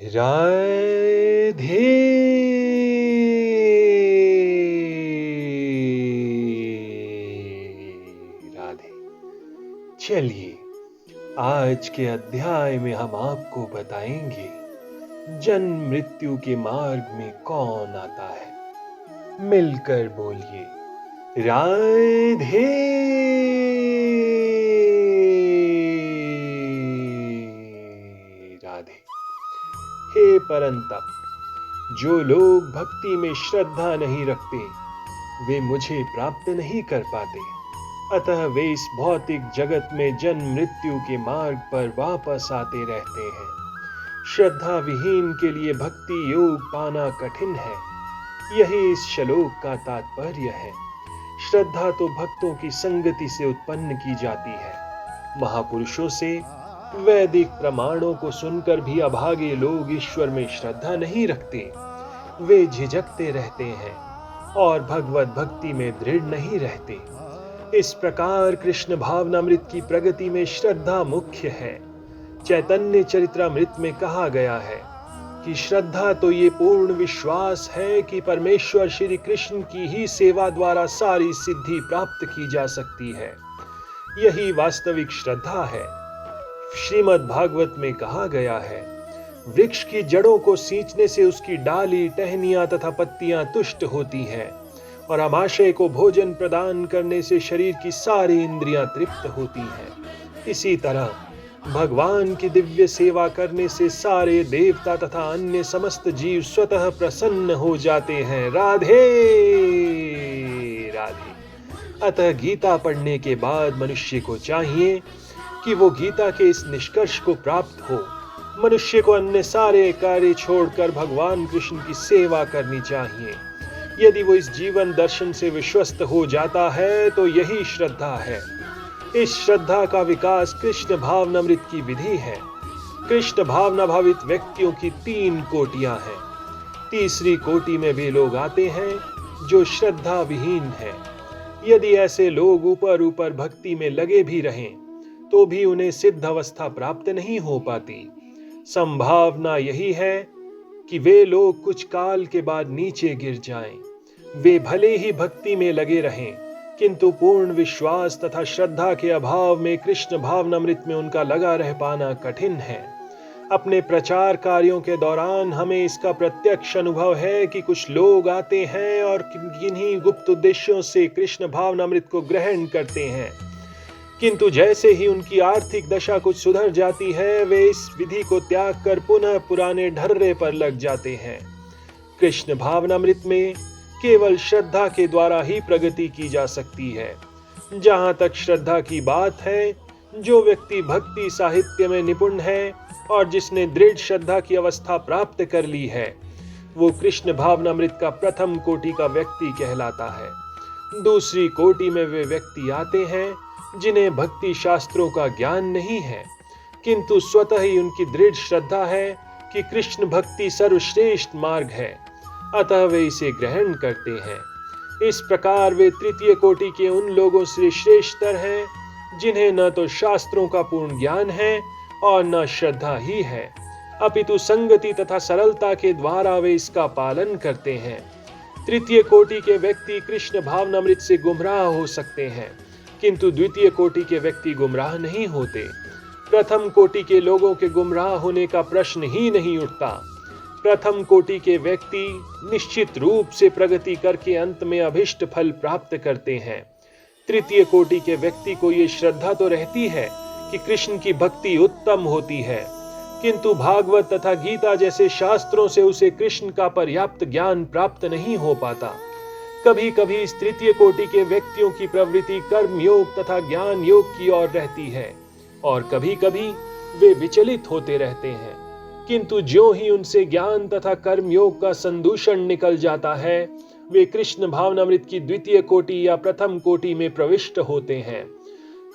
राधे राधे। चलिए, आज के अध्याय में हम आपको बताएंगे जन्म मृत्यु के मार्ग में कौन आता है। मिलकर बोलिए, राधे राधे। हे परंतप, जो लोग भक्ति में श्रद्धा नहीं रखते वे मुझे प्राप्त नहीं कर पाते, अतः वे इस भौतिक जगत में जन्म मृत्यु के मार्ग पर वापस आते रहते हैं। श्रद्धा विहीन के लिए भक्ति योग पाना कठिन है, यही इस श्लोक का तात्पर्य है। श्रद्धा तो भक्तों की संगति से उत्पन्न की जाती है। महापुरुषों से वैदिक प्रमाणों को सुनकर भी अभागे लोग ईश्वर में श्रद्धा नहीं रखते। वे झिझकते रहते हैं और भगवत भक्ति में दृढ़ नहीं रहते। इस प्रकार कृष्ण भावनामृत की प्रगति में श्रद्धा मुख्य है। चैतन्य चरित्रामृत में कहा गया है कि श्रद्धा तो ये पूर्ण विश्वास है कि परमेश्वर श्री कृष्ण की ही सेवा द्वारा सारी सिद्धि प्राप्त की जा सकती है। यही वास्तविक श्रद्धा है। श्रीमद् भागवत में कहा गया है, वृक्ष की जड़ों को सींचने से उसकी डाली, टहनियां तथा पत्तियां तुष्ट होती हैं और आमाशय को भोजन प्रदान करने से शरीर की सारी इंद्रियां तृप्त होती हैं। इसी तरह भगवान की दिव्य सेवा करने से सारे देवता तथा अन्य समस्त जीव स्वतः प्रसन्न हो जाते हैं। राधे राधे। अतः गीता पढ़ने के बाद मनुष्य को चाहिए कि वो गीता के इस निष्कर्ष को प्राप्त हो। मनुष्य को अन्य सारे कार्य छोड़कर भगवान कृष्ण की सेवा करनी चाहिए। यदि वो इस जीवन दर्शन से विश्वस्त हो जाता है तो यही श्रद्धा है। इस श्रद्धा का विकास कृष्ण भावनामृत की विधि है। कृष्ण भावना भावित व्यक्तियों की 3 कोटियां हैं। तीसरी कोटि में वे लोग आते हैं जो श्रद्धा विहीन है। यदि ऐसे लोग ऊपर ऊपर भक्ति में लगे भी रहें तो भी उन्हें सिद्ध अवस्था प्राप्त नहीं हो पाती। संभावना यही है कि वे लोग कुछ काल के बाद नीचे गिर जाएं। वे भले ही भक्ति में लगे रहें, किंतु पूर्ण विश्वास तथा श्रद्धा के अभाव में कृष्ण भावनामृत में उनका लगा रह पाना कठिन है। अपने प्रचार कार्यों के दौरान हमें इसका प्रत्यक्ष अनुभव है कि कुछ लोग आते हैं और किन्हीं गुप्त उद्देश्यों से कृष्ण भावनामृत को ग्रहण करते हैं, किंतु जैसे ही उनकी आर्थिक दशा कुछ सुधर जाती है वे इस विधि को त्याग कर पुनः पुराने ढर्रे पर लग जाते हैं। कृष्ण भावनामृत में केवल श्रद्धा के द्वारा ही प्रगति की जा सकती है। जहां तक श्रद्धा की बात है, जो व्यक्ति भक्ति साहित्य में निपुण है और जिसने दृढ़ श्रद्धा की अवस्था प्राप्त कर ली है, वो कृष्ण भावनामृत का प्रथम कोटि का व्यक्ति कहलाता है। दूसरी कोटि में वे व्यक्ति आते हैं जिन्हें भक्ति शास्त्रों का ज्ञान नहीं है, किंतु स्वतः ही उनकी दृढ़ श्रद्धा है कि कृष्ण भक्ति सर्वश्रेष्ठ मार्ग है, अतः वे इसे ग्रहण करते हैं। इस प्रकार वे तृतीय कोटि के उन लोगों से श्रेष्ठतर हैं जिन्हें न तो शास्त्रों का पूर्ण ज्ञान है और न श्रद्धा ही है, अपितु संगति तथा सरलता के द्वारा वे इसका पालन करते हैं। तृतीय कोटि के व्यक्ति कृष्ण भावनामृत से गुमराह हो सकते हैं, किंतु द्वितीय कोटि के व्यक्ति गुमराह नहीं होते। प्रथम कोटि के लोगों के गुमराह होने का प्रश्न ही नहीं उठता। प्रथम कोटि के व्यक्ति निश्चित रूप से प्रगति करके अंत में अभिष्ट फल प्राप्त करते हैं। तृतीय कोटि के व्यक्ति को ये श्रद्धा तो रहती है कि कृष्ण की भक्ति उत्तम होती है, किंतु भागवत तथा गीता जैसे शास्त्रों से उसे कृष्ण का पर्याप्त ज्ञान प्राप्त नहीं हो पाता। कभी कभी इस तृतीय कोटि के व्यक्तियों की प्रवृत्ति कर्म योग तथा ज्ञान योग की ओर रहती है और कभी कभी वे विचलित होते रहते हैं, किंतु ज्यों ही उनसे ज्ञान तथा कर्म योग का संदूषण निकल जाता है वे कृष्ण भावनामृत की द्वितीय कोटि या प्रथम कोटि में प्रविष्ट होते हैं।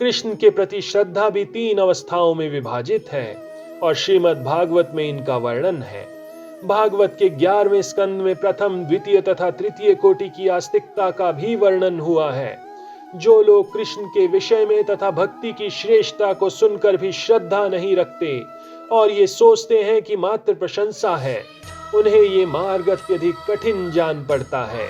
कृष्ण के प्रति श्रद्धा भी 3 अवस्थाओं में विभाजित है और श्रीमद् भागवत में इनका वर्णन है। भागवत के 11वें स्कंद में प्रथम, द्वितीय तथा तृतीय कोटि की आस्तिकता का भी वर्णन हुआ है। जो लोग कृष्ण के विषय में तथा भक्ति की श्रेष्ठता को सुनकर भी श्रद्धा नहीं रखते और ये सोचते हैं कि मात्र प्रशंसा है। उन्हें ये मार्ग अत्यधिक कठिन जान पड़ता है,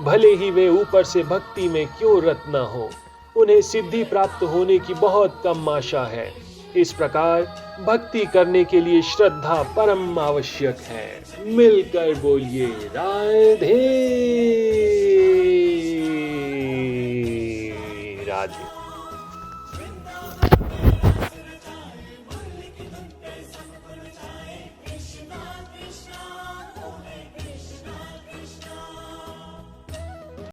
भले ही वे ऊपर से भक्ति में क्यों रत न हो। उन्हें सिद्धि प्राप्त होने की बहुत कम आशा है। इस प्रकार भक्ति करने के लिए श्रद्धा परम आवश्यक है। मिलकर बोलिए राधे।